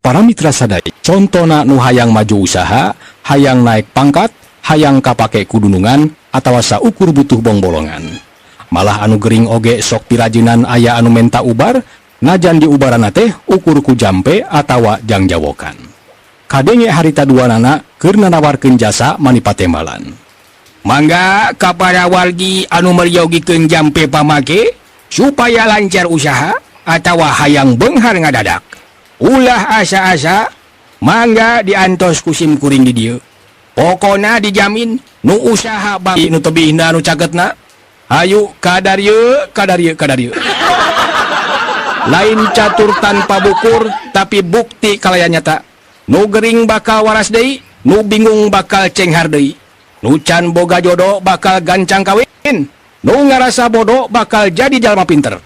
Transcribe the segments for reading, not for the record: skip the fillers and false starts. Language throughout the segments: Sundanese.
Para mitra sadaya, contona nu hayang maju usaha, hayang naik pangkat, hayang kapake kudunungan, atawa saukur butuh bongbolongan. Malah anu gering oge sok pirajinan aya anu menta ubar, najan diubarana teh ukur ku jampe atawa jangjawokan. Kadenge harita duanana keur nanawarkeun jasa manipatembalan. Mangga kapara wargi anu meryogikeun jampe pamake supaya lancar usaha atawa hayang beunghar ngadadak. Ulah asa-asa mangga diantos kusim kuring di dieu. Pokona dijamin nu usaha bagi nu tebihna nu cagetna. Hayu kadarieu. Lain catur tanpa bukur tapi bukti kalayan nyata. Nu gering bakal waras deui, nu bingung bakal cenghar deui. Nu can boga jodoh bakal gancang kawin, nu ngarasa bodoh bakal jadi jalma pinter.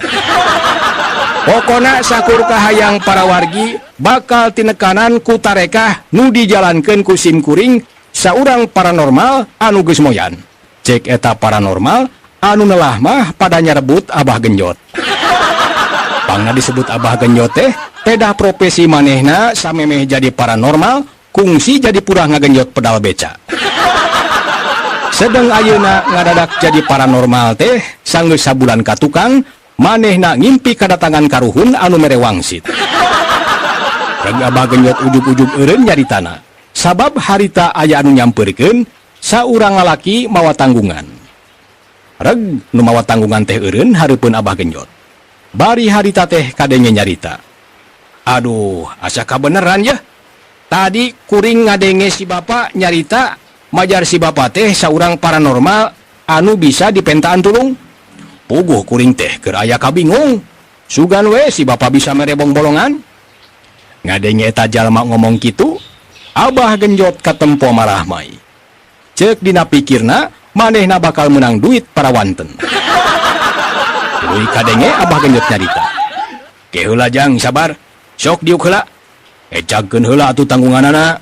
Pokona sakur kahayang para wargi bakal tinekanan ku tarekah nu dijalankeun ku sim kuring saurang paranormal anu geus moyan. Cek eta paranormal anu nelah mah pada nyarebut Abah Genjot. Pangna disebut Abah Genjot teh pedah profesi manehna samemeh jadi paranormal kungsi jadi purah ngagenjot pedal beca. Sedang ayeuna ngadadak jadi paranormal teh sanggeus sabulan ka tukang manehna ngimpi kadatangan karuhun anu mere wangsit. Reg Abah Genjot ujug-ujug eureun nyaritana sabab harita aya anu nyampeurkeun saurang lalaki mawa tanggungan. Reg nu mawa tanggungan teh eureun hareupeun Abah Genjot. Bari harita teh kadenge nyarita. Aduh, asa kabeneran ya. Tadi kuring ngadenge si bapak nyarita majar si bapak teh saurang paranormal anu bisa dipentaan tulung. Puguh kuring teh keur aya kabingung. Sugan we si bapak bisa merebong bolongan. Ngadenge eta jalma ngomong kitu, Abah Genjot katempo marah mai. Ceuk dina pikirna manehna bakal menang duit para wanten. Tuluy kadenge Abah Genjot nyarita. Ke heula jang sabar. Sok diuk heula. Ecagkeun heula atuh tanggunganana.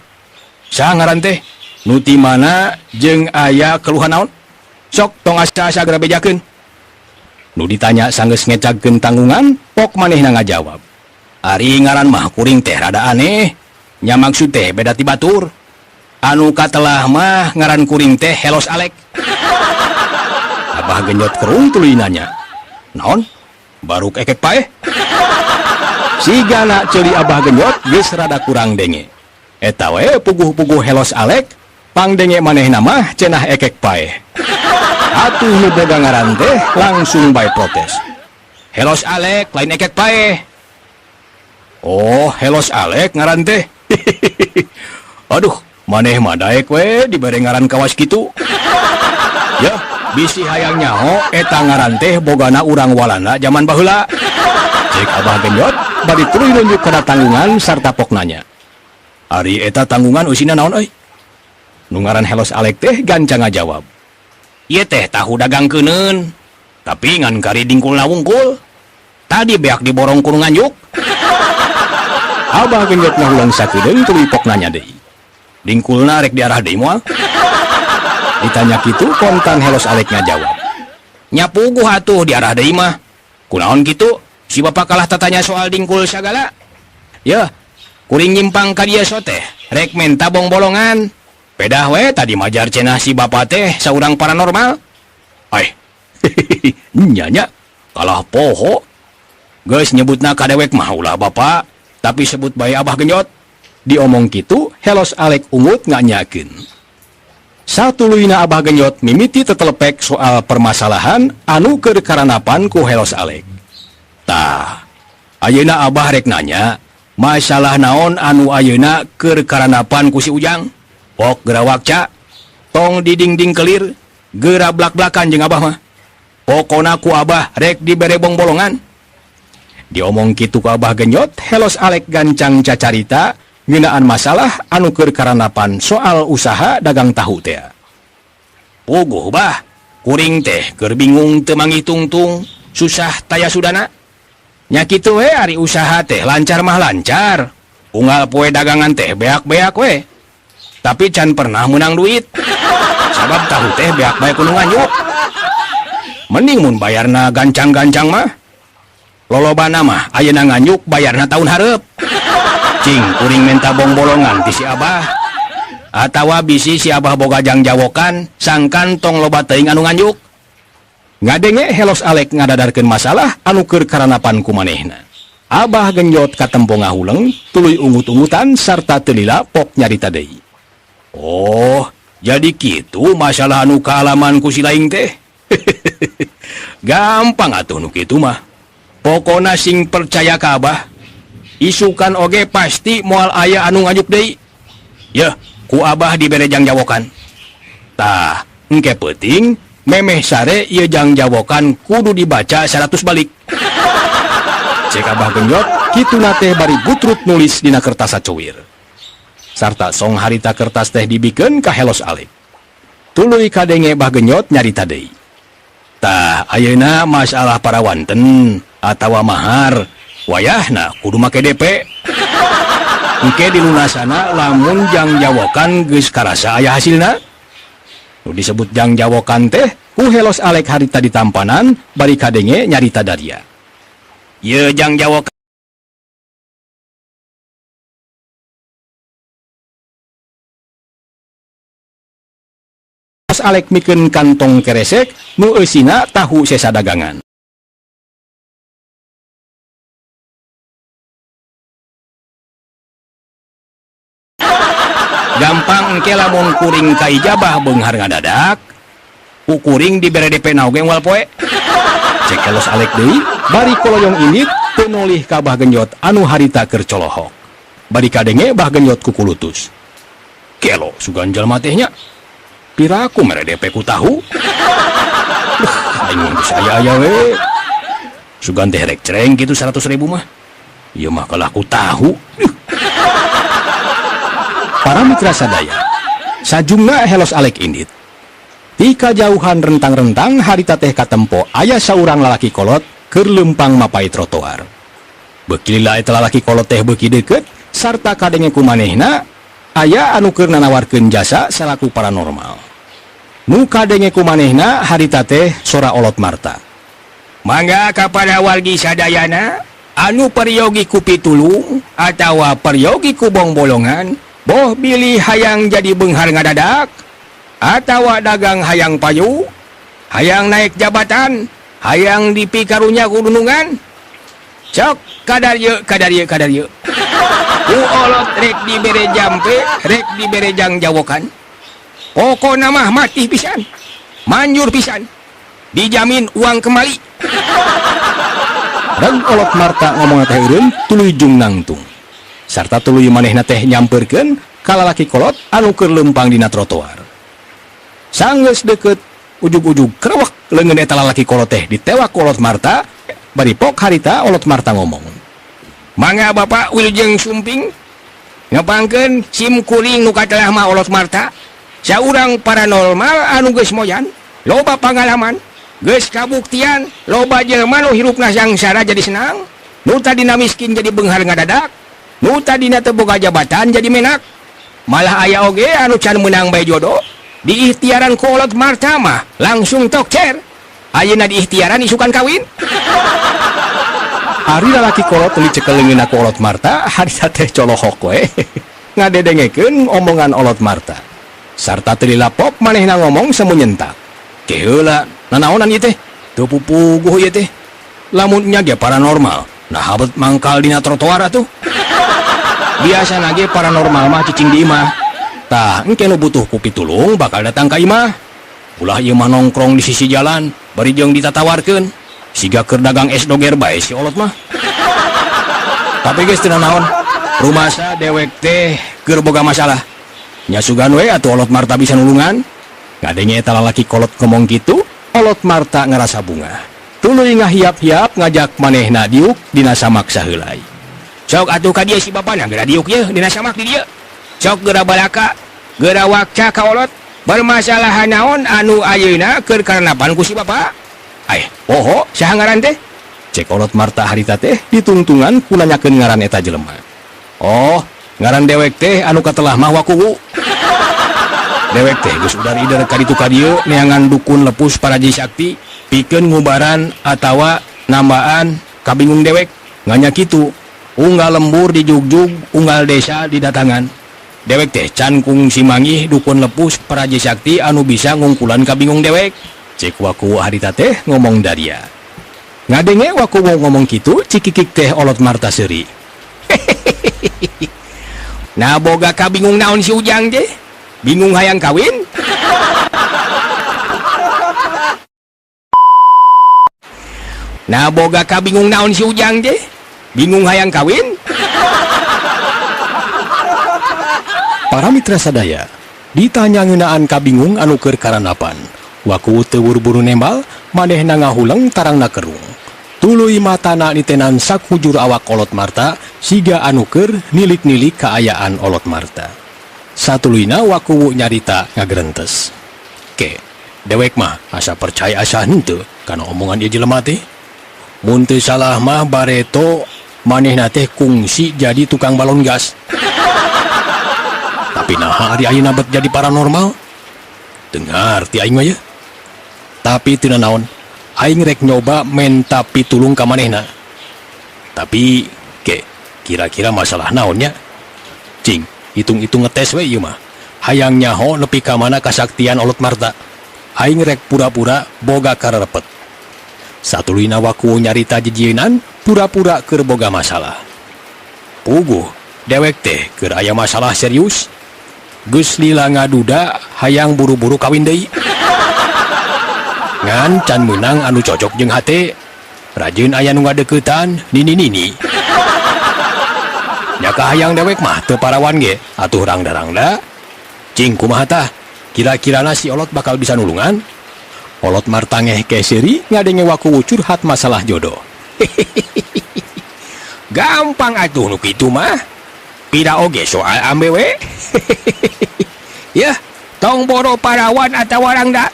Saha ngaran teh? Nu ti mana jeung aya keluhan naon? Sok tong asa-asa geura bejakeun. Nu ditanya sanggeus ngecagkeun tanggungan, pok manehna ngajawab. Ari ngaran mah kuring teh rada aneh. Nya maksud teh beda ti batur. Anu katelah mah ngaran kuring teh Helos Alek. Abah Genjot kerung tuluy nanya. Naon? Baruk ekek paeh? Sigana ceuli Abah Genjot geus rada kurang denge. Eta we puguh-puguh Helos Alek, pangdenge manehna mah cenah ekek paeh. Atuh nu boga ngaran teh langsung bae protes. Helos Alek lain ekek paeh. Oh, Helos Alek ngaran teh. Aduh, maneh mah daek we dibere ngaran kawas kitu. Ya, bisi hayang nyaho eta ngaran teh bogana urang walanda zaman baheula. Cek Abah Genjot bari tuluy nunjuk kana tanggungan sarta pok nanya. Ari eta tanggungan usina naon euy? Nu ngaran Helos Alek teh gancang ngajawab. Ieu teh tahu dagangkeuneun, tapi ngan kari dingkulna wungkul. Tadi beak diborong ku nganjuk. Abah Genjot ngahulang sakedeung tuluy pok nanya deui. Dingkulna rek diarah deui moal? Ditanya kitu kontan Helos Alek ngajawab. Nya puguh atuh diarah deui mah. Kunaon kitu? Si bapak kalah tatanya soal dingkul sagala. Ya, kuring nyimpang ka dieu teh rek menta bong bolongan. Pedah we tadi majar cenah si bapak teh saurang paranormal. Ai. Nya kalah poho. Geus nyebutna ka dewek mah ulah bapak, tapi sebut bae Abah Genjot. Diomong kitu Helos Alek ungut nganyakeun. Satuluyna Abah Genjot mimiti tetelepek soal permasalahan anu keur karanapan ku Helos Alek. Tah, ayeuna Abah rek nanya, masalah naon anu ayeuna keur karanapan ku si Ujang? Pok geura wakca, tong diding-ding kelir, geura blak-blakan jeung Abah mah. Pokona ku Abah rek dibere bong bolongan. Diomong kitu ku Abah Genjot, Helos Alek gancang cacarita ngeunaan masalah anu keur karanapan soal usaha dagang tahu teh. Puguh bah, kuring teh keur bingung teu manghitung-tung, susah taya sudana. Nya kitu we ari usaha teh lancar mah lancar. Unggal poe dagangan teh beak-beak we. Tapi can pernah menang duit. Sabab tahu teh beak bae kudu nganyuk. Mending mun bayarna gancang-gancang mah. Lolobana mah ayeuna nganyuk bayarna tahun hareup. Cing kuring minta bong-bolongan ti si Abah atawa bisi si Abah boga jangjawokan sangkan tong loba teuing anu nganjuk. Ngadenge Helos Alek ngadadarkeun masalah anu keur karanapan ku manehna. Abah genjot katempo ngahuleng tuluy ungut-ungutan sarta teu lila pok nyarita deui. Oh, jadi kitu masalah anu kaalaman ku si laing teh. Gampang atuh nu kitu mah. Pokona sing percaya ka Abah, isukan oge pasti moal aya anu ngajuk deui. Yeuh, ku Abah dibere jangjawokan. Tah, engke peuting memeh sare ieu jangjawokan kudu dibaca 100 balik. Cek Abah genjot, kitu teh bari butrut nulis dina kertas sacuwir. Sarta song harita kertas teh dibikeun ka Helos Alek. Tuluy kadenge Bah genjot nyarita deui. Tah, ayeuna masalah parawanten atawa mahar, wayahna kudu make DP. Engke dilunasana lamun jangjawokan geus karasa aya hasilna. Nu disebut jangjawokan teh ku Helos Alek harita ditampanan bari kadenge nyarita daria. Ye jangjawokan Helos Alek mikeun kantong keresek nu eusina tahu sesa dagangan. Gampang engke lamun kuring ka ijabah beunghar ngadadak, ku kuring dibere DP naoge moal poe. Cek Helos Alek deui, bari koloyong indit teu nolih ka Bah genjot anu harita keur colohok. Bari kadenge Bah genjot ku kulutus. Kelo sugan jalma teh nya. Piraku mere DP ku tahu. Aing geus aya we. Sugan teh rek cereng kitu 100.000 mah. Ieu mah kalah ku tahu. Para mitra sadaya, sajumna Helos Alek indit. Di kajauhan rentang-rentang harita teh katempo aya saurang lalaki kolot keur leumpang mapai trotoar. Beuki lila eta lalaki kolot teh beuki deukeut sarta kadenge ku manehna aya anu keur nanawarkeun jasa salaku paranormal. Nu kadenge ku manehna harita teh sora Olot Marta. Mangga kapada wargi sadayana anu peryogi ku pitulung atawa peryogi ku bong-bolongan, boh bilih hayang jadi beunghar ngadadak atawa dagang hayang payu, hayang naik jabatan, hayang dipikarunya gunungan. Cok kadar ye. Ku Olot rek dibere jampe, rek dibere jangjawokan. Pokona mah mati pisan, manjur pisan, dijamin uang kembali. Reg Olot Marta ngomong teh eureun tuluy jung nangtung. Sarta tuluy manehna teh nyamperkeun ka lalaki kolot anu keur leumpang dina trotoar. Sanggeus deukeut ujug-ujug krewek leungeun eta lalaki kolot teh ditewak Olot Marta, bari pok harita Olot Marta ngomong. Mangga Bapak Wilujeng Sumping ngapangkeun sim kuring nu katelah mah Olot Marta. Saurang paranormal anu geus moyan, loba pangalaman, geus kabuktian, loba jelema nu hirupna sangsara jadi senang, nu tadina miskin jadi beunghar ngadadak, nu tadina teu boga jabatan jadi menak. Malah aya oge anu can meunang bae jodoh, diikhtiaran ku Olot Marta mah langsung tokcer. Ayeuna diikhtiaran isukan kawin. Ari lalaki kolot teu dicekel leungeunna ku Olot Marta, harita teh colohok we. Ngadedengekeun omongan Olot Marta. Sarta teu dilapop manehna ngomong semu nyentak. Ke heula, nanaonan ieu teh? Teu pupuguh ieu teh. Lamun nya ge paranormal, nah habet mangkal dina trotoar atuh. Biasana ge paranormal mah cicing di imah. Tah, engke nu butuh ku pitulung bakal datang ka imah. Ulah ieu mah nongkrong di sisi jalan, bari jeung ditatawarkeun. Siga keur dagang es doger bae si Olot mah. Tapi geus teu naon, rumasa dewek teh keur boga masalah. Nya sugan we atuh Olot Marta bisa nulungan. Ngadenge eta lalaki kolot ngomong kitu, Olot Marta ngarasa bunga. Tuluy ngahiap-hiap ngajak manehna diuk dina samak saheulai. Sok atuh ka dieu si bapana geura diuk ye dina samak di dieu. Sok geura balaka, geura wakca ka Olot. Bermasalah naon anu ayeuna keur karanapan ku si bapa? Poho, saha ngaran teh? Cek Olot Marta harita teh ditungtungan ku nanyakeun ngaran eta jelema. Oh, ngaran dewek teh anu katelah mah Wakuwu. Dewek teh geus udar ider ka ditu ka dieu neangan dukun lepus paraji sakti pikeun ngubaran atawa nambaan kabingung dewek. Nganya kitu, unggal lembur di jugjug, unggal desa didatangan. Dewek teh can kung simangih dukun lepus Praja Sakti anu bisa ngungkulan kabingung dewek. Cek waku harita teh ngomong daria. Ngadenge waku ngomong gitu, cikikik teh olot Marta seuri. Nah boga kabingung naon si Ujang teh? Bingung hayang kawin? Nah boga kabingung naon si Ujang teh? Bingung hayang kawin? Para mitra sadaya ditanya ngeunaan kabingung anu keur karanapan. Waku teu buru-buru nembal, manehna ngahulang tarangna kerung. Tuluy matana nitenan sakujur awak olot Marta, siga anu keur nilik-nilik kaayaan olot Marta. Satuluyna waku nyarita ngagerentes. Ke, dewek mah asa percaya asa henteu kana omongan ieu jelema teh. Mun teu salah mah bareto manehna teh kungsi jadi tukang balon gas. Tapi naha ari ayeuna bet jadi paranormal? Dengar ti aing mah ye. Tapi teu naon, aing rek nyoba menta pitulung ka manehna. Tapi ke, kira-kira masalah naonnya? Cing, hitung-hitung ngetes we ieu mah. Hayang nyaho nepi ka mana kasaktian olot Marta. Aing rek pura-pura boga karepet. Satuluyna waku nyarita jijienan pura-pura keur boga masalah. Puguh, dewek teh keur aya masalah serius. Geus lila ngaduda hayang buru-buru kawin deui. Ngan can menang anu cocok jeung hate. Rajin aya nu ngadeuketan nini-nini. Nyaka hayang dewek mah teu parawan ge, atuh rangda-rangda. Cing kumaha tah? Kira-kirana si olot bakal bisa nulungan? Olot Marta ngeh ke seuri ngadenge waku curhat masalah jodoh. Gampang atuh nu kitu mah. Pida oge soal ambewe. Ya, tong boro parawan atawa rangda.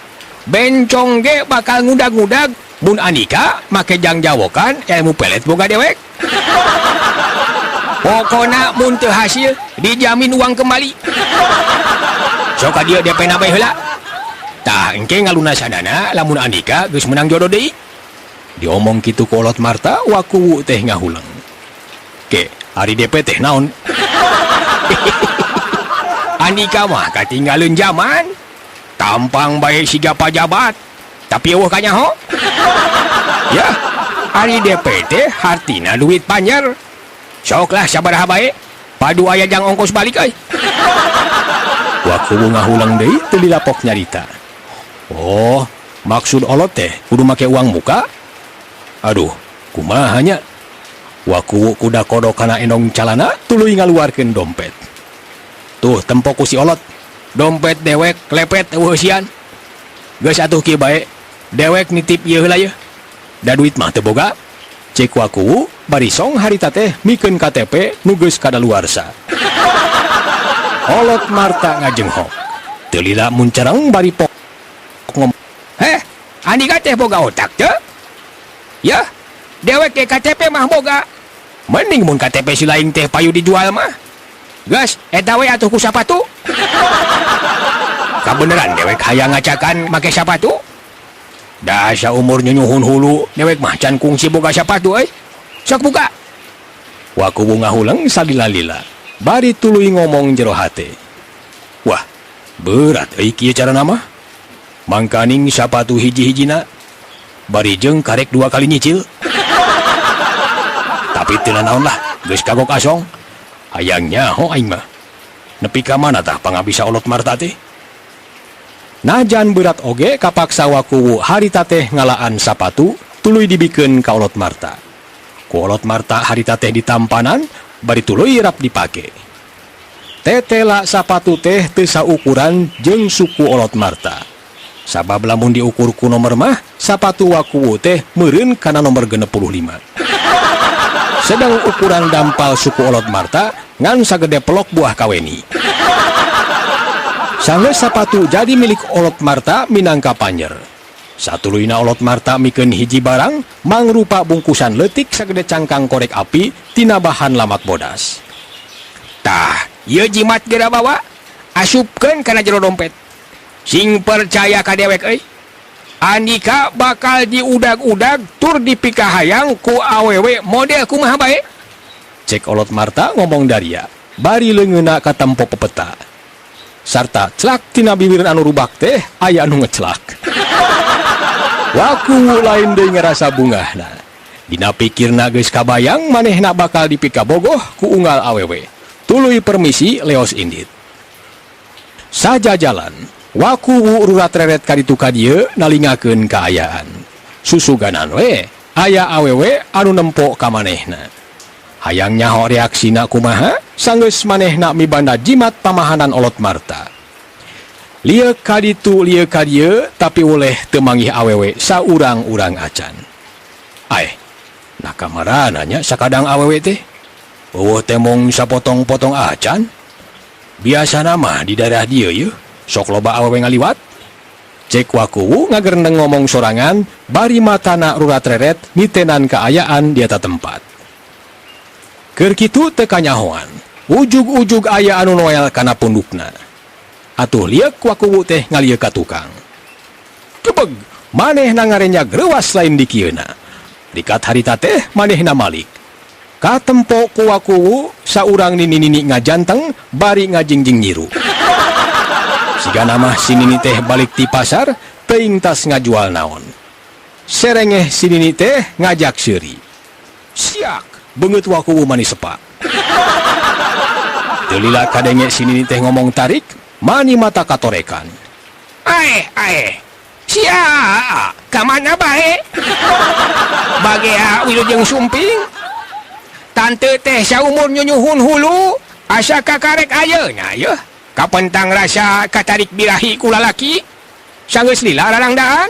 Bencong ge bakal ngudag-ngudag. Mun Andika make jangjawokan ilmu pelet boga dewek. Pokona mun teu hasil dijamin uang kembali. Sok dia DP na bae heula. Tah engke ngalunasanana lamun Andika geus menang jodoh deui. Diomong kitu ku olot Marta, waku teh ngahulang. Ke, hari DP teh naon? Andika mah katinggalin zaman. Tampang bae siga pajabat, tapi eueuh kanyaho. Ya, hari DP teh hartina duit panjer. Soklah sabaraha bae, padu aya jang ongkos balik euy. Waku ngahulang deui teu dilapok nyarita. Oh, maksud olot teh kudu make uang muka? Aduh, kumaha nya? Waku kuda kodok kana endong calana tuluy ngaluarkeun dompet. Tuh tempo ku si olot. Dompet dewek lepet eueuh sian. Geus atuh kieu bae. Dewek nitip ieu heula ye. Da duit mah teu boga. Cek waku barisong harita teh mikeun KTP nu geus kadaluarsa. Olot Marta ngajenghok. Teu lila mun cereng bari pok ngomong. Heh, Andika teh boga otak teu? Ya, dewek ke KTP mah boga. Mending mun KTP si lain teh payu dijual mah. Gas, eta we atuh ku sapatu. Kabeneran dewek hayang ngacakan make sapatu? Da asa umur nyunyuhun hulu, dewek mah can kungsi boga sapatu euy. Sok buka. Waku bunga hulang salila-lila. Bari tuluy ngomong jero hate. Wah, berat euy kieu carana mah. Mangkaning sapatu hiji-hijina bari jeung karek 2 kali nyicil. Tapi teu naon lah, geus kagok asong. Hayang nyaho aing mah. Nepi ka mana tah pangabisa olot Marta teh? Najan berat oge kapaksa waku harita teh ngalaan sapatu tuluy dibikeun ka olot Marta. Ku olot Marta harita teh ditampanan bari tuluy rap dipake. Tetela sapatu teh teu saukuran jeung suku olot Marta. Sabab lamun diukur ku nomor mah sapatu waku teh meureun kana nomor 65. Sedang ukuran dampal suku olot Marta ngan sagede pelok buah kaweni. Sanggeus sapatu jadi milik olot Marta minangka panjer. Satuluyna olot Marta mikeun hiji barang mangrupa bungkusan leutik sagede cangkang korek api tina bahan lamak bodas. Tah, ieu jimat geura bawa, asupkeun kana jero dompet. Sing percaya ka dewek euy. Andika bakal diudag-udag tur dipikahayang ku awewe model kumaha bae. Cek Olot Marta ngomong daria, bari leungeuna ka tempo pepeta. Sarta celak tina bibir anu rubak teh aya anu ngecelak. Waku lain deui ngerasa bungahna. Dina pikirna geus kabayang manehna bakal dipika bogoh ku unggal awewe. Tuluy permisi leos indit. Saja jalan, waku ururat reret kaditu ka dieu nalingakeun kaayaan. Susuganan we aya awewe anu nempo ka manehna. Hayang nyaho reaksina kumaha sanggeus manehna mibanda jimat pamahanan Olot Marta. Lieu kaditu lieu ka dieu tapi oleh teu manggih awewe saurang-urang acan. Nakamara nanya sakadang awewe teh. Eueuh teh mong sapotong-potong acan. Biasa nama di daerah dieu yeuh sok loba awewe ngaliwat. Cek waku ngagerendeng ngomong sorangan bari matana rurat reret mitenan kaayaan di eta tempat. Keur kitu teu kanyahoan, ujug-ujug aya anu noel kana pundukna. Atuh liek waku teh ngalieu ka tukang. Kebeg, manehna ngarenya greuwas lain di kieuna. Rikat harita teh manehna malik. Katempo ku waku saurang nini-nini ngajanteng bari ngajingjing nyiru. Siga nama si nini teh balik ti pasar teuing tas ngajual naon. Serengeh si nini teh ngajak seuri. Siak beungeut waku manis sepak. Teu lila kadenge si nini teh ngomong tarik, mani mata katorekan. Sia, ka mana bae? Bagea wilujeng sumping. Tante teh saumur nyunyuhun hulu, asa kakarek ayeuna yeuh. Kapentang rasa katarik birahi ku lalaki. Sanggeus lila rarangdaan.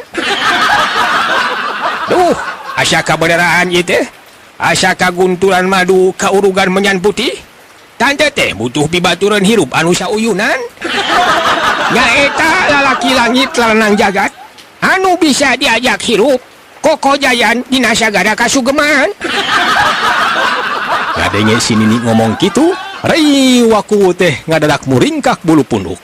Duh, asa kabeneraan ieu teh. Asa kaguntulan madu kaurugan menyan putih. Tante teh butuh pibaturan hirup anu sauyunan. Nyaeta lalaki langit lanang jagat anu bisa diajak hirup Koko Jayan dina sagara kasugeman. Ngadenge si nini ngomong kitu, rei waku teh ngadadak muringkak bulu punduk.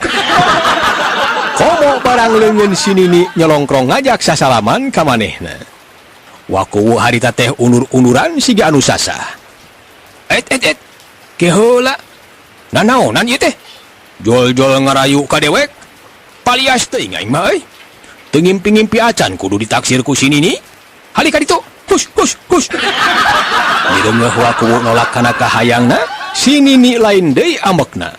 Komo barang leungeun si nini nyelongkrong ngajak sasalaman ka manehna. Waku harita teh unur-unuran siga anu sasah. Keheula. Nanaonan ieu teh? Jol-jol ngarayu ka dewek? Palias teuing aing mah euy. Teu ngimpi-ngimpi acan kudu ditaksir ku si nini. Halika ditu. Hush. Direungeuh waku nolak kana kahayangna, si nini lain deui ambekna.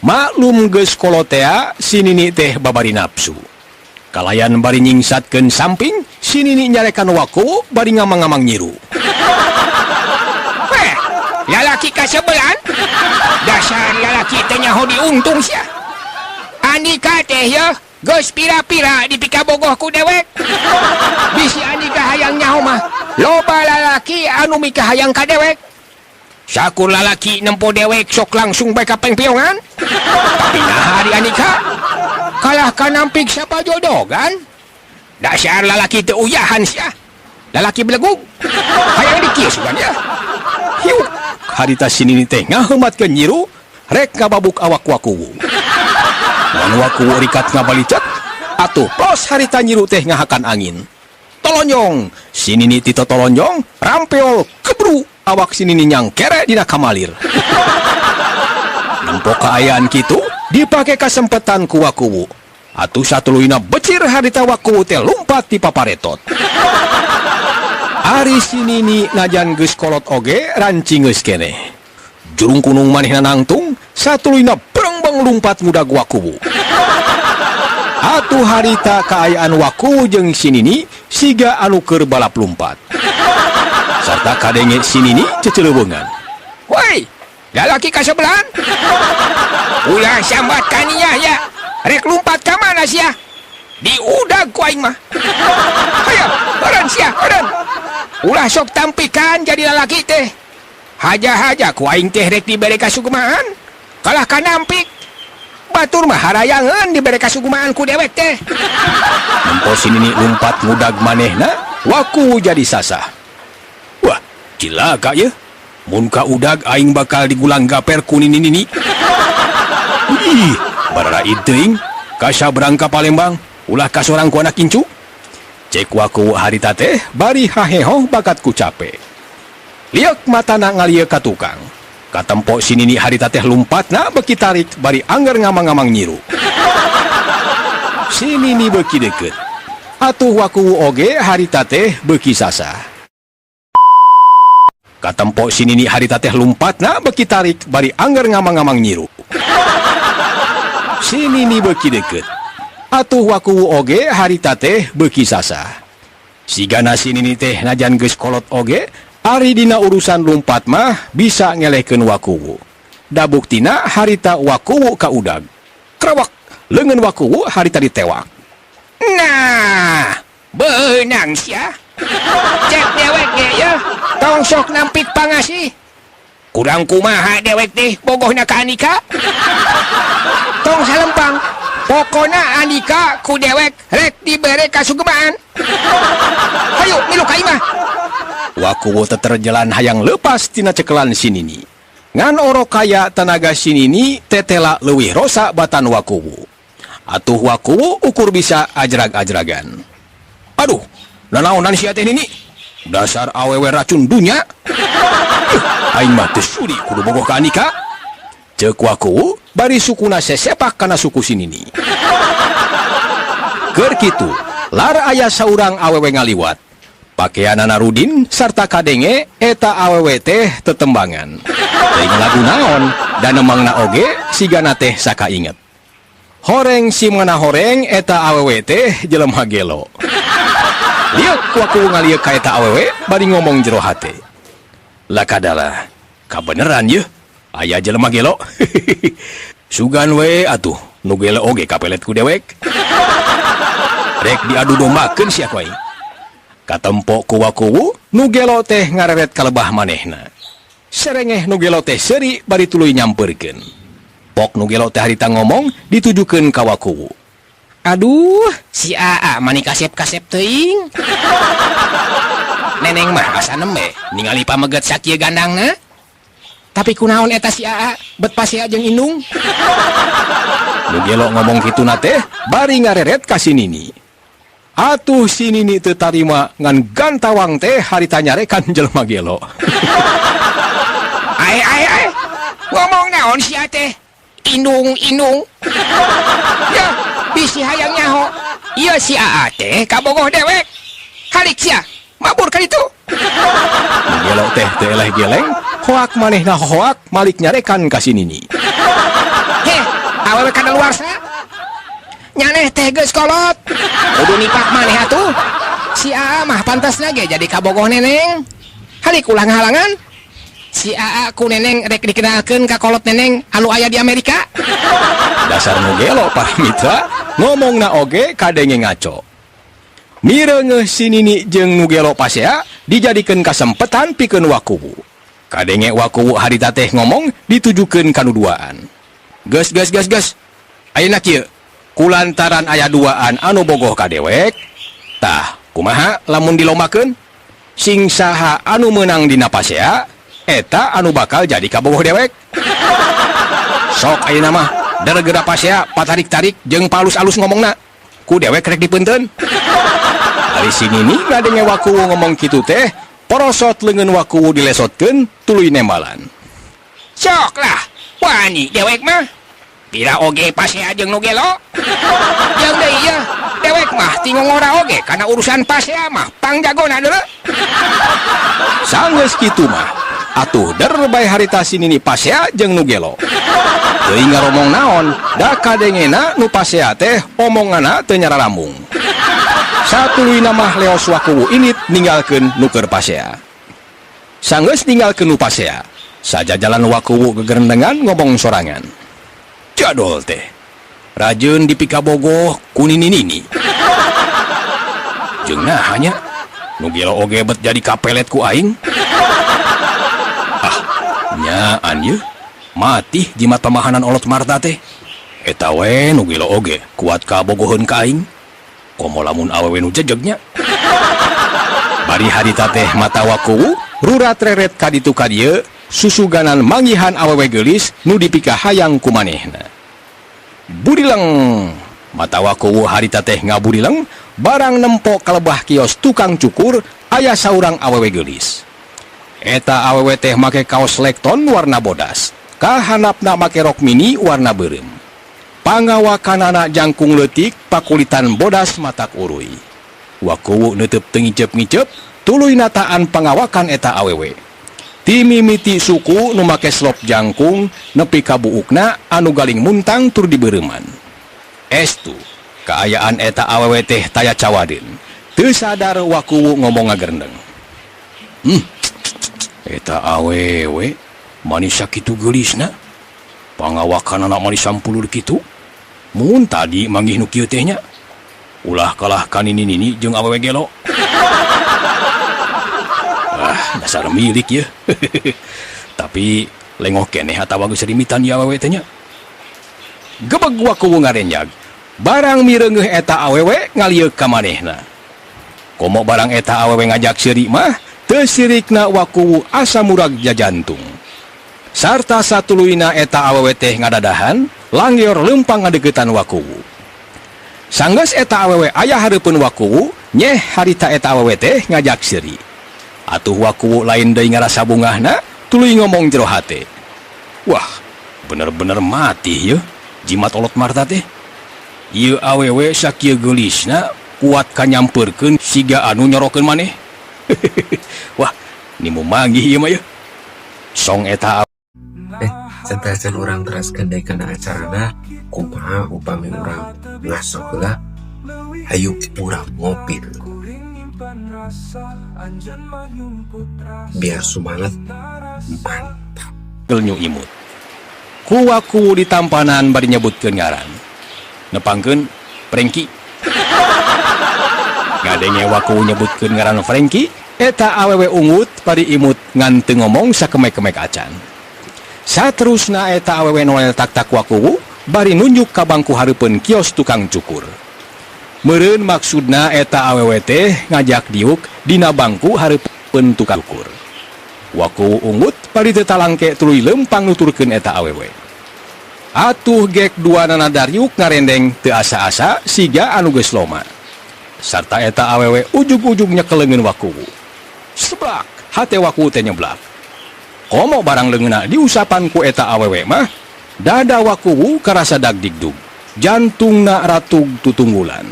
Maklum geus kolotea si nini teh babari nafsu. Kalayan bari nyingsatkeun samping, si nini nyarekan waku bari ngamang-ngamang nyiru. Lalaki kasebelan? Dasar lalaki teh nyaho diuntung sia. Andika teh ya, geus pira-pira dipika bogoh ku dewek. Bisi andika hayang nyaho mah, loba lalaki anu mika hayang ka dewek. Sakur lalaki nempo dewek sok langsung bae ka pengpiongan. Tapi nah di andika kalah kanampik siapa jodogan. Dasar lalaki teu uyahan sia. Lalaki belegug. Hayang dikieu sugan ya. Hiu, harita sinini teh ngaheumatkeun nyiru, rek ngababuk awak waku. Dan waku rikat ngabalicet, atuh pros harita nyiru teh ngahakan angin. Tolonyong, sinini tito tolonyong, rampeol, kebru, awak sinini nyangkere dina kamalir. Nempo kaayaan kitu, dipake kasempetan ku waku. Atuh satuluyna becir harita waku teh lumpat di paparetot. Ari sinini najan geus kolot oge rancing geus keneh. Jurung kunung manehna nangtung, satuluyna berengbeng lumpat ngudag waku. Atuh harita kaayaan waku jeung sinini siga anu keur balap lumpat. Sarta kadenge sinini ceceleuweungan. Woi, lalaki kasebelan? Ulah sambat kaninya ya. Rek lumpat ka mana sia? Diudag ku aing mah. Hayo, eureun sia, eureun. Ulah sok tampikan jadi lalaki teh. Haja-haja ku aing teh rek dibere kasugemaan. Kalah kanampik. Batur mah harayangeun dibere kasugemaan ku dewek teh. Nempo sinini lumpat ngudag manehna, waku jadi sasah. Wah, cilaka ye. Mun ka udag aing bakal digulang gaper ku nini-nini. Ih, barara teuing ka sabrang ka Palembang, ulah ka sorang ku anak incu. Cek waku harita teh bari hahehoh bakat ku capek. Liek matana ngalieu ka tukang. Katempo si Nini harita teh lumpatna beki tarik bari angger ngamang-ngamang nyiru. Si Nini beki deket. Atuh wakuwu oge harita teh beki sasa. Katempo si Nini harita teh lumpatna beki tarik bari angger ngamang-ngamang nyiru. Si Nini beki deket. Atuh wakuwu oge harita teh beki sasa. Sigana si Nini teh najan geus kolot oge, ari dina urusan lumpat mah bisa ngelehkeun wakuwu. Da buktina harita wakuwu ka udag. Krewak, leungeun wakuwu harita ditewak. Nah, beunang sia. Cek dewek ge ya, tong sok nampik pangasih. Kurang kumaha dewek teh bogohna ka Andika? Tong salempang. Pokona Andika ku dewek rek dibere kasugemaan. Hayu milu ka imah. Wakuwu teterjalan hayang lepas tina cekelan si Nini. Ngan oro kaya tenaga si Nini tetela leuwih rosa batan wakuwu. Atuh wakuwu ukur bisa ajrag-ajragan. Aduh, nanaonan sia teh Nini? Dasar awewe racun dunya. Aing mah teu sudi kudu bogoh ka Andika. Ceuk wakuwu bari sukuna sesepak kana suku si Nini. Keur kitu, lar aya saurang awewe ngaliwat. Pakaianana Rudin sarta kadenge eta awewe teh tetembangan. Teuing lagu naon dan emangna oge sigana teh sakainget. Horeng si mana horeng eta awewe teh jelema gelo. Liuk wakuwu ngalieu ka eta awewe bari ngomong jero hate. Lakadala, kabeneran yeuh aya jelema gelo. Sugan we atuh nu gelo oge kapelet ku dewek. Rek diadu dombakeun sia ku aing. Katempo ku wakuwu nu gelo teh ngareret kalebah manehna. Serengeh nu gelo teh seuri bari tuluy nyampeurkeun. Pok nu gelo teh harita ngomong ditujukeun ka wakuwu. Aduh, si Aa mani kasep-kasep teuing. Neneng mah asa nembe ningali pameget sakieu gandangna. Tapi kunaon eta si Aa bet pasea jeung indung. Nu gelo ngomong kitu na teh bari ngareret ka si Nini. Atuh si Nini teu tarima ngan gantawang teh harita nyarekan jelema gelo. Ai. Ngomong naon sia teh? Indung. Ya, bisi hayang nyaho. Ieu si Aa teh kabogoh dewek. Halik sia, mabur ka ditu. Nu gelo teh teu eleh geleng, hoak manehna hoak malik nyarekan ka si Nini. Heh, awewe kadaluarsa? Nyaneh teh geus kolot. Kudu nipak maneh atuh. Si Aa mah pantasna ge jadi kabogoh neneng. Halik ulah ngahalangan. Si Aa ku neneng rek dikenalkeun ka kolot neneng anu aya di Amerika. Dasar nu gelo para mitra, ngomongna oge kadenge ngaco. Mireungeuh si Nini jeung nu gelo pasea dijadikeun kasempetan pikeun wakuwu. Kadenge wakuwu harita teh ngomong ditujukeun ka nu duaan. Geus. Ayeuna kieu. Kulantaran aya duaan anu bogoh ka dewek, tah kumaha lamun dilombakeun? Sing saha anu meunang dina pasea, eta anu bakal jadi kabogoh dewek. Sok ayeuna mah dargera pasea patarik-tarik jeung palus-alus ngomongna. Ku dewek rek dipeunteun. Ari si Nini ngadenge wakuwu ngomong kitu teh, porosot leungeun wakuwu dilesotkeun tuluy nembalan. Sok lah, wani dewek mah. Pira oge pasea jeung nu gelo. Jeung deui ieu, dewek mah tingongora oge kana urusan pasea mah pangjagona deuleu. Sanggeus kitu mah, atuh derbay harita si Nini pasea jeung nu gelo. Teuing ngaromong naon, da kadengena nu pasea teh omonganna teu nyararambung. Satuluyna mah leos wakuwu init ninggalkeun nu keur pasea. Sanggeus ninggalkeun nu pasea, sajajalan wakuwu gegerendengan ngomong sorangan. Jadol teh, rajeun dipika bogoh ku Nini. Jeung nahanya, nu gelo oge bet jadi kapelet ku aing. Ah, nyaan yeuh, mati jimat pamahanan olot Marta teh. Eta we nu gelo oge kuat kabogoheun ka aing. Komo lamun awewe nu jejegnya. Bari harita teh mata wakuwu rurat reret ka ditu ka dieu. Susuganan manggihan awewe geulis nu dipika hayang ku manehna. Burileng, mata wakuwu harita teh ngaburileng, barang nempo kalebah kios tukang cukur aya saurang awewe geulis. Eta awewe teh make kaos lekton warna bodas, kahanapna make rok mini warna beureum. Pangawakanana jangkung leutik pakulitan bodas matak uruy. Wakuwu neuteup teu ngicep-ngicep, tuluy nataan pangawakan eta awewe. Ti mimiti suku nu make slop jangkung nepi ka buukna anu galing muntang tur dibeureumman. Estu kaayaan eta awewe teh taya cawadeun. Teu sadar Wakuwu ngomong ngagerndeng. Eta awewe manis sakitu geulisna. Pangawakan anak manis sampulur kitu. Mun tadi manggih nu kieu teh nya. Ulah kalah ka nini-nini jeung awewe gelo. Dasar milik ya. Tapi lengok keneh atawa geus rimitan ya awewe teh nya. Gebeg Wakuwu ngarenjag. Barang mireungeuh eta awewe ngalieuk ka manehna. Komo barang eta awewe ngajak seuri mah, teu sirikna Wakuwu asa murag jajantung. Sarta satuluyna eta awewe teh ngadadahan, langyor leumpang ngadeukeutan Wakuwu. Sanggeus eta awewe aya hareupeun Wakuwu, nyeh harita eta awewe teh ngajak seuri. Atuh Wakuwu lain deui ngarasa bungahna, tuluy ngomong jero hate. Wah, bener-bener mati yeuh, jimat olot marta teh. Ieu awewe sakieu geulisna kuat ka nyampeurkeun siga anu nyorokeun maneh. Wah, nimu manggih ieu mah yeuh. Song eta Santasan orang teraskan dari kana acarana kumaha upami orang ngaso heula hayu urang ngopi biar semangat mantap gelnyu imut. Ku Wakuwu ditampanan bari nyebutkeun ngaran. Nepangkeun Frengki. Ngadenge Wakuwu nyebutkeun ngaran Frengki, eta awewe ungut bari imut ngan teu ngomong sakemek-kemek acan. Saterusna eta awewe noel tak-tak Wakuwu bari nunjuk ka bangku hareupeun kios tukang cukur. Meureun maksudna eta awewe teh ngajak diuk dina bangku hareupeun tukang cukur. Wakuwu ungut bari teu talangke tuluy leumpang nuturkeun eta awewe. Atuh gek duanana dariuk ngarendeng teu asa-asa siga anu geus loma. Sarta eta awewe ujug-ujug nyekeleungeun Wakuwu. Seblak, hate Wakuwu teh nyeblak. Komo barang leungeunna diusapan ku eta awewe mah, dada Wakuwu karasa dagdigdug, jantungna ratug tutunggulan.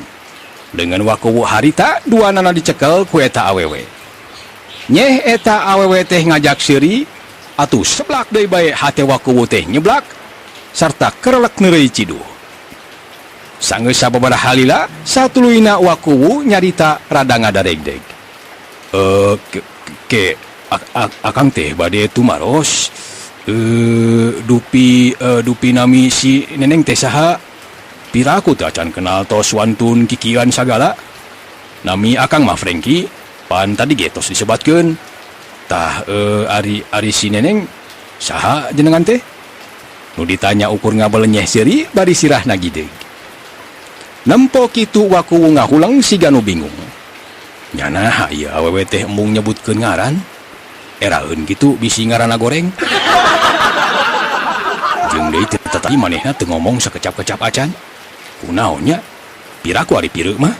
Dengan Wakuwu harita duanana dicekel ku eta awewe. Nyeh eta awewe teh ngajak seuri, atuh seblak deui bae hate Wakuwu teh nyeblak, sarta kerelek neureuy ciduh. Sanggeus sababaraha halila, satuluyna Wakuwu nyarita rada ngadareg-deg. Akang teh bade tumaros. Dupi nami si neneng teh saha? Piraku teh acan kenal tos wantun kikian sagala. Nami akang mah Frengki, pan tadi ge tos disebatkeun. Tah ari si neneng saha jenengan teh? Nu ditanya ukur ngabelenyeh seuri bari sirahna gideg. Nempo kitu Wakuwu ngahulang siga nu bingung. Nyana ieu awewe teh embung nyebutkeun ngaran. Eraeun kitu bisi ngaranna goreng. Jeung deui tetapi manehna teu ngomong sakecap-kecap acan. Kunaon nya? Piraku ari pireu mah?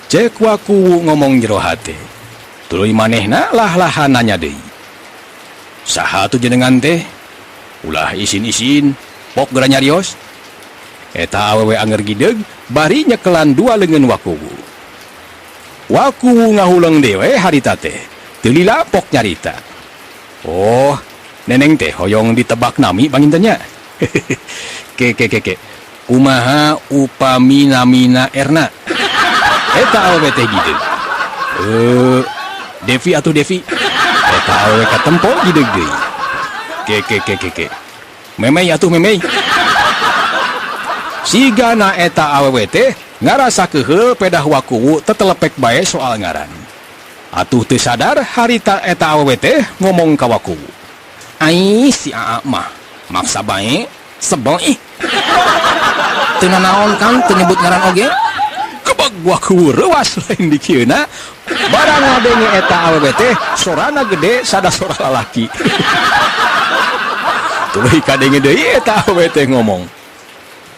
Cek Wakuwu ngomong jero hate. Tuluy manehna lah-lahan nanya deui. Saha atuh jenengan teh? Ulah isin-isin, pok geura nyarios. Eta awewe anger gideg bari nyekelan dua leungeun Wakuwu. Wakuwu ngahuleung dewe harita teh. Teu lila pok nyarita. Oh, neneng teh hoyong ditebak nami pangintennya. Ke. Kumaha upami namina Erna? Eta awewe teh gideg. Devi atuh Devi. Eta awewe katempo gideg deui. Ke. Memei atuh memei. Sigana eta awewe teh ngarasa keheul pedah Wakuwu tetelepek bae soal ngaran. Atuh teu sadar harita eta awewe teh ngomong ka Wakuwu. Ai si Aa mah maksa bae sebel ih. Teu nanaon kan teu nyebut ngaran oge. Kebag Wakuwu reuas lain dikieuna. Barang ngadenge eta awewe teh sorana gede sada sora lalaki. Tuluy kadenge deui eta awewe teh ngomong.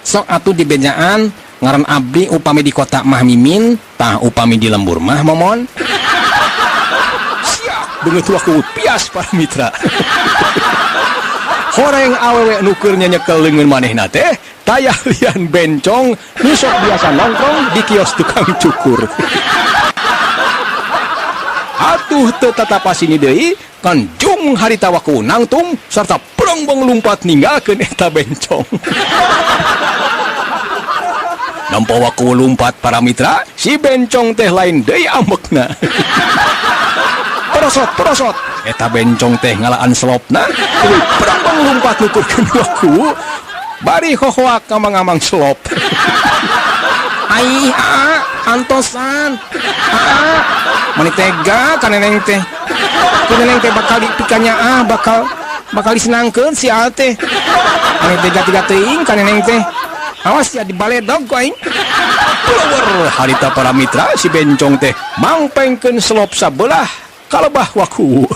Sok atuh di bejaan ngaran abdi upami di kota mah mimin, tah upami di lembur mah momon. Siap. banget waku pias para mitra. Horeng awewe nukernya nyekel dengan manehna teh tayah lian bencong nusok biasa nongkrong di kios tukang cukur. Atuh teu tatapasini deui kanjung harita waku nangtung sarta berongbong lumpat ninggalkeun eta bencong. Nampa waku lumpat para mitra, si bencong teh lain deui ambekna. Perosot, eta bencong teh ngalaan selopna, tuluy berongbong lumpat nukurkeun waku, bari hohoak ngamang-ngamang selop. Ai, antosan. Mani tega ka neneng teh. Ku neneng teh bakal dipikannya bakal disenangkeun si Al teh. Mani tega tiga teuing ka neneng teh. Awas ya dibaledog ku aing. Pulower harita para mitra si bencong teh mangpengkeun selop sabelah kalebah waku.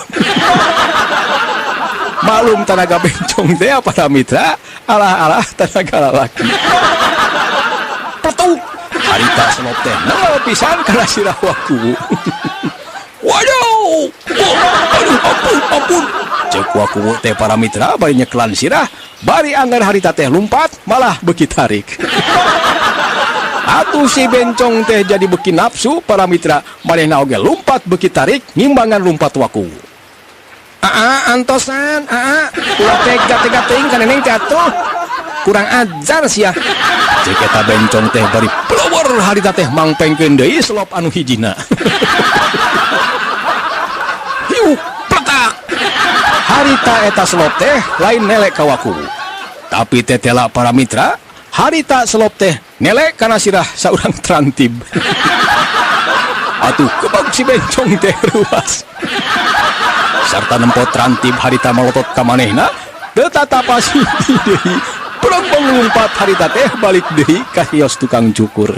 Malum tenaga bencong teh para mitra, alah tenaga lalaki. Petuk harita selop teh nanggal pisan kana sirah waku. Waduh, aduh ampun. Cek waku teh para mitra bari nyeklan sirah, bari anggar harita teh lumpat malah beki tarik. Atuh si bencong teh jadi beki nafsu para mitra, manehna oge lumpat beki tarik ngimbangan lumpat waku. Antosan, ulah tega teuing ka neneng teh atuh. Kurang ajar sia. Cek eta bencong teh bari pelowor harita teh mangpengkeun deui selop anu hijina. Hiu, pletak. Harita eta selop teh lain nelek ka waku. Tapi tetela para mitra, harita selop teh nelek kana sirah saurang trantib. Atuh kebag si bencong teh ruas. Sarta nempot trantib harita malotot ka manehna, teu tatapasi deui. Berongbong lumpat harita teh balik deui ka kios tukang cukur.